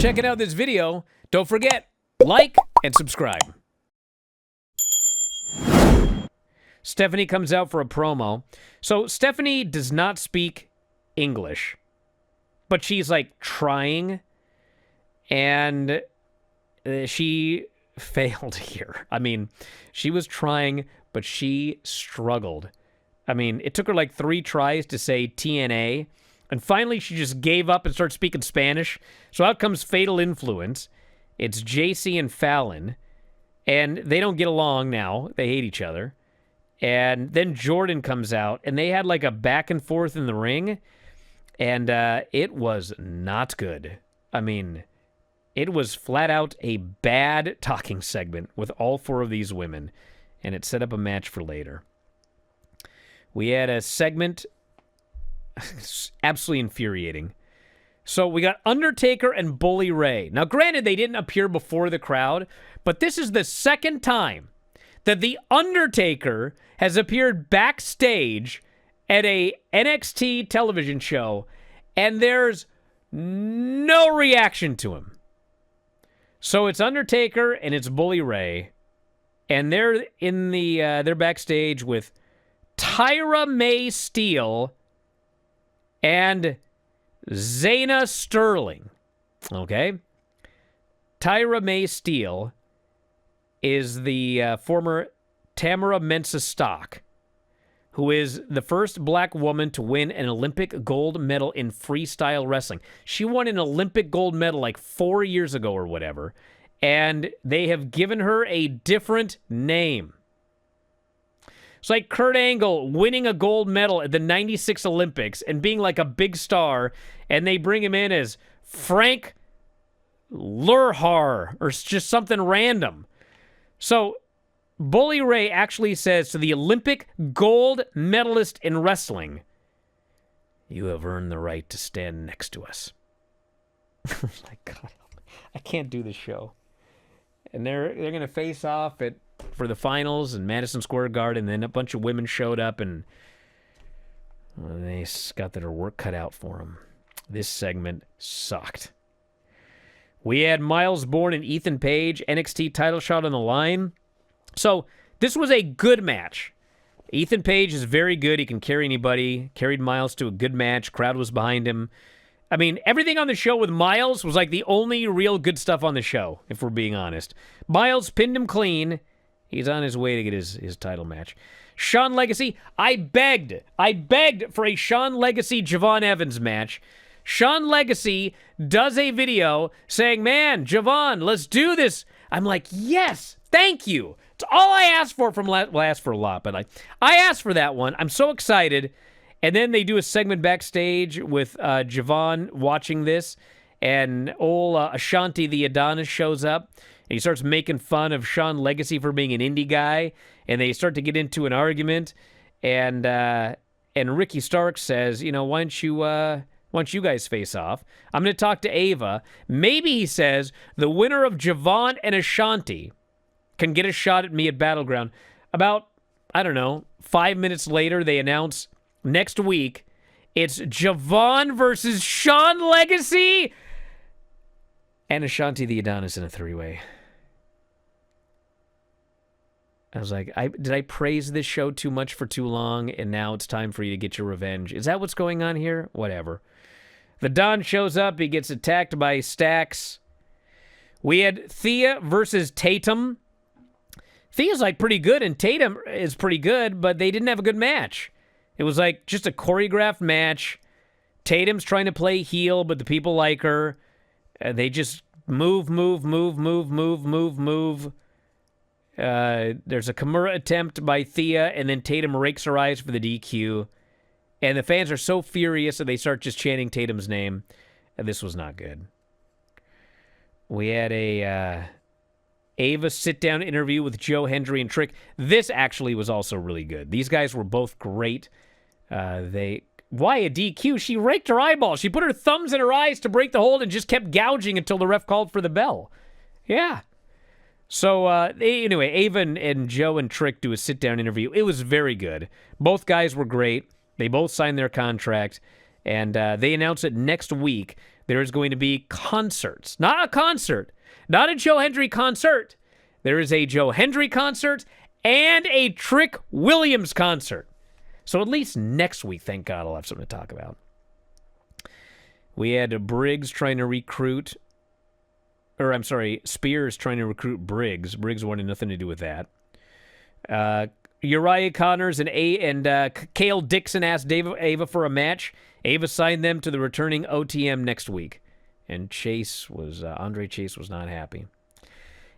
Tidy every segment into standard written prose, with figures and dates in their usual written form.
checking out this video. Don't forget, like and subscribe. Stephanie comes out for a promo. So Stephanie does not speak English, but she's like trying, and she failed here. I mean, she was trying, but she struggled. I mean, it took her like 3 tries to say TNA, and finally she just gave up and started speaking Spanish. So out comes Fatal Influence. It's JC and Fallon, and they don't get along now. They hate each other. And then Jordan comes out, and they had like a back and forth in the ring, and it was not good. I mean, it was flat out a bad talking segment with all 4 of these women, and it set up a match for later. We had a segment, absolutely infuriating. So we got Undertaker and Bully Ray. Now, granted, they didn't appear before the crowd, but this is the second time that the Undertaker has appeared backstage at a NXT television show, and there's no reaction to him. So it's Undertaker and it's Bully Ray, and they're in the they're backstage with Tyra May Steele and Zayna Sterling. Okay, Tyra May Steele is the former Tamara Mensah Stock, who is the first black woman to win an Olympic gold medal in freestyle wrestling. She won an Olympic gold medal like 4 years ago or whatever, and they have given her a different name. It's like Kurt Angle winning a gold medal at the 96 Olympics and being like a big star, and they bring him in as Frank Lurhar or just something random. So Bully Ray actually says to the Olympic gold medalist in wrestling, "You have earned the right to stand next to us." Oh my God, I can't do this show. And they're going to face off for the finals in Madison Square Garden, and then a bunch of women showed up, and they got their work cut out for them. This segment sucked. We had Miles Bourne and Ethan Page, NXT title shot on the line. So this was a good match. Ethan Page is very good. He can carry anybody. Carried Miles to a good match. Crowd was behind him. I mean, everything on the show with Miles was like the only real good stuff on the show, if we're being honest. Miles pinned him clean. He's on his way to get his title match. Shawn Legacy, I begged for a Shawn Legacy Javon Evans match. Shawn Legacy does a video saying, "Man, Javon, let's do this." I'm like, yes, thank you. It's all I asked for from I asked for a lot, but I asked for that one. I'm so excited. And then they do a segment backstage with Javon watching this, and old Ashanti the Adonis shows up, and he starts making fun of Shawn Legacy for being an indie guy, and they start to get into an argument, and Ricky Starks says, "You know, why don't you guys face off? I'm going to talk to Ava. Maybe," he says, "the winner of Javon and Ashanti can get a shot at me at Battleground." About, 5 minutes later, they announce next week it's Javon versus Shawn Legacy and Ashanti the Adonis in a 3-way. I was like, did I praise this show too much for too long, and now it's time for you to get your revenge? Is that what's going on here? Whatever. The Don shows up. He gets attacked by Stax. We had Thea versus Tatum. Thea's like pretty good, and Tatum is pretty good, but they didn't have a good match. It was like just a choreographed match. Tatum's trying to play heel, but the people like her. They just move. There's a Kimura attempt by Thea, and then Tatum rakes her eyes for the DQ. And the fans are so furious that they start just chanting Tatum's name. And this was not good. We had a Ava sit-down interview with Joe Hendry and Trick. This actually was also really good. These guys were both great. Why a DQ? She raked her eyeball. She put her thumbs in her eyes to break the hold and just kept gouging until the ref called for the bell. Yeah. So, anyway, Ava and Joe and Trick do a sit-down interview. It was very good. Both guys were great. They both signed their contract, and they announced that next week there is going to be concerts. Not a concert. Not a Joe Hendry concert. There is a Joe Hendry concert and a Trick Williams concert. So at least next week, thank God, I'll have something to talk about. We had Briggs trying to recruit, Spears trying to recruit Briggs. Briggs wanted nothing to do with that. Uriah Connors and Cale Dixon asked Ava for a match. Ava signed them to the returning OTM next week. And Andre Chase was not happy.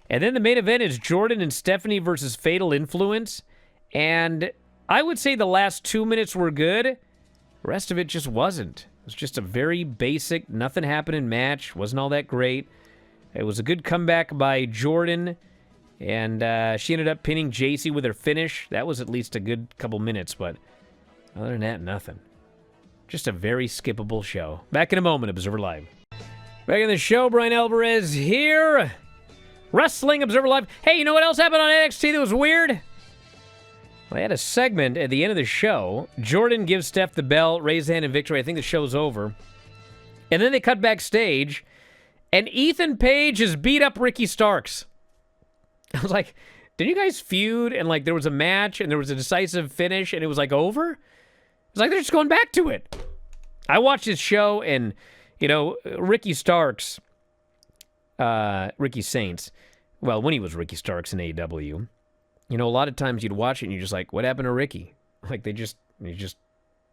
And then the main event is Jordan and Stephanie versus Fatal Influence. And I would say the last 2 minutes were good. The rest of it just wasn't. It was just a very basic, nothing happening match. Wasn't all that great. It was a good comeback by Jordan. And she ended up pinning JC with her finish. That was at least a good couple minutes. But other than that, nothing. Just a very skippable show. Back in a moment, Observer Live. Back in the show, Bryan Alvarez here. Wrestling Observer Live. Hey, you know what else happened on NXT that was weird? Well, they had a segment at the end of the show. Jordan gives Steph the bell, raise hand in victory. I think the show's over. And then they cut backstage, and Ethan Page has beat up Ricky Starks. I was like, did you guys feud? And like there was a match, and there was a decisive finish, and it was like over? It's like they're just going back to it. I watched this show, and, you know, Ricky Starks, Ricky Saints, well, when he was Ricky Starks in AEW, you know, a lot of times you'd watch it and you're just like, what happened to Ricky? Like they just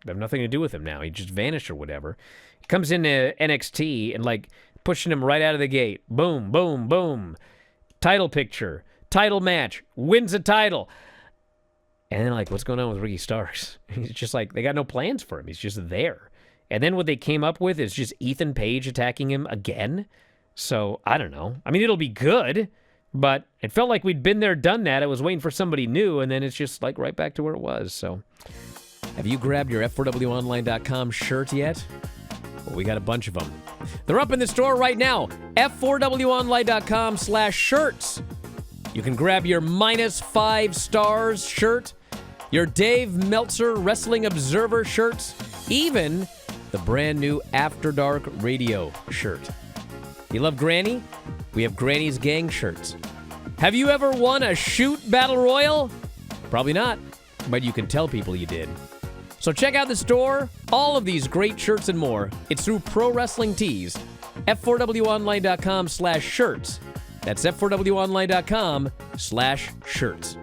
have nothing to do with him now. He just vanished or whatever. He comes into NXT and like pushing him right out of the gate. Boom, boom, boom. Title picture, title match, wins a title. And then like, what's going on with Ricky Starks? He's just like, they got no plans for him. He's just there. And then what they came up with is just Ethan Page attacking him again. So, I don't know. I mean, it'll be good, but it felt like we'd been there, done that. I was waiting for somebody new, and then it's just like right back to where it was. So, have you grabbed your F4WOnline.com shirt yet? Well, we got a bunch of them. They're up in the store right now. F4WOnline.com/shirts. You can grab your -5 stars shirt, your Dave Meltzer Wrestling Observer shirts, even the brand new After Dark Radio shirt. You love Granny? We have Granny's Gang shirts. Have you ever won a shoot battle royal? Probably not, but you can tell people you did. So check out the store. All of these great shirts and more. It's through Pro Wrestling Tees. F4WOnline.com/shirts. That's F4WOnline.com/shirts.